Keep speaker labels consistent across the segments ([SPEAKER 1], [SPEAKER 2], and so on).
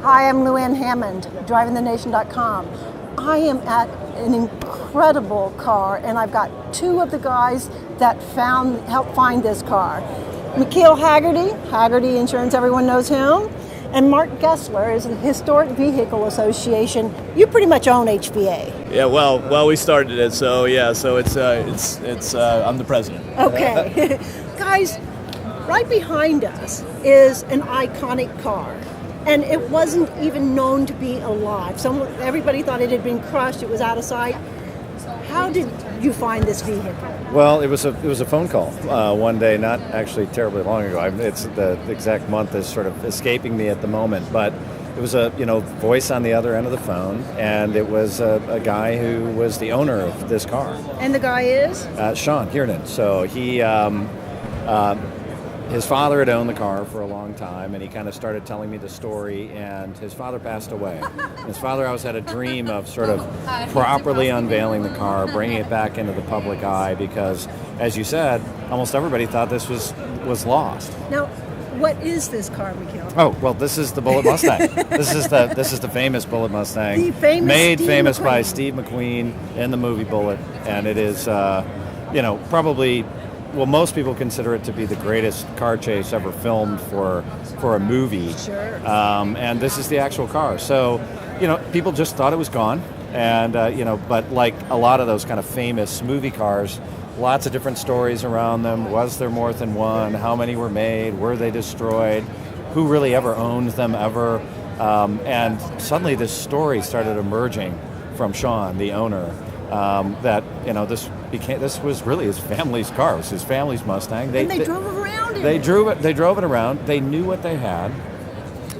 [SPEAKER 1] Hi, I'm Luann Hammond, drivingthenation.com. I am at an incredible car, and I've got two of the guys that helped find this car. McKeel Hagerty, Hagerty Insurance, everyone knows him, and Mark Gessler is the Historic Vehicle Association. You pretty much own HVA.
[SPEAKER 2] Yeah, well, we started it, so it's I'm the president.
[SPEAKER 1] Okay, guys, right behind us is an iconic car. And it wasn't even known to be alive. Everybody thought it had been crushed. It was out of sight. How did you find this vehicle?
[SPEAKER 3] Well, it was a phone call one day, not actually terribly long ago. It's the exact month is sort of escaping me at the moment, but it was a voice on the other end of the phone, and it was a guy who was the owner of this car.
[SPEAKER 1] And the guy is
[SPEAKER 3] Sean Kiernan. So he. His father had owned the car for a long time, and he kind of started telling me the story, and his father passed away. His father always had a dream of sort of properly unveiling the car, bringing it back into the public eye, because, as you said, almost everybody thought this was lost.
[SPEAKER 1] Now, what is this car, McKeel?
[SPEAKER 3] Oh, well, this is the Bullitt Mustang. This is the famous Bullitt Mustang, made famous by Steve McQueen in the movie Bullitt, and it is, probably. Well, most people consider it to be the greatest car chase ever filmed for a movie.
[SPEAKER 1] Sure.
[SPEAKER 3] And this is the actual car. So, people just thought it was gone. And, but like a lot of those kind of famous movie cars, lots of different stories around them. Was there more than one? How many were made? Were they destroyed? Who really ever owned them ever? And suddenly this story started emerging from Sean, the owner. That this was really his family's car. It was his family's Mustang.
[SPEAKER 1] They drove around it.
[SPEAKER 3] They drove it around. They knew what they had,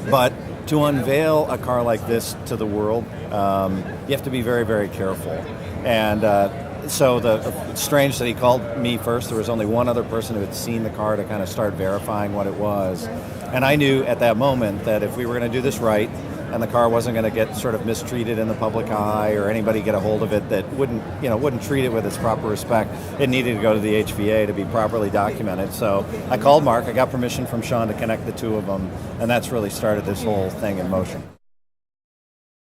[SPEAKER 3] but to unveil a car like this to the world, you have to be very, very careful. And so it's strange that he called me first. There was only one other person who had seen the car to kind of start verifying what it was, and I knew at that moment that if we were going to do this right, and the car wasn't going to get sort of mistreated in the public eye, or anybody get a hold of it that wouldn't treat it with its proper respect, it needed to go to the HVA to be properly documented. So I called Mark. I got permission from Sean to connect the two of them, and that's really started this whole thing in motion.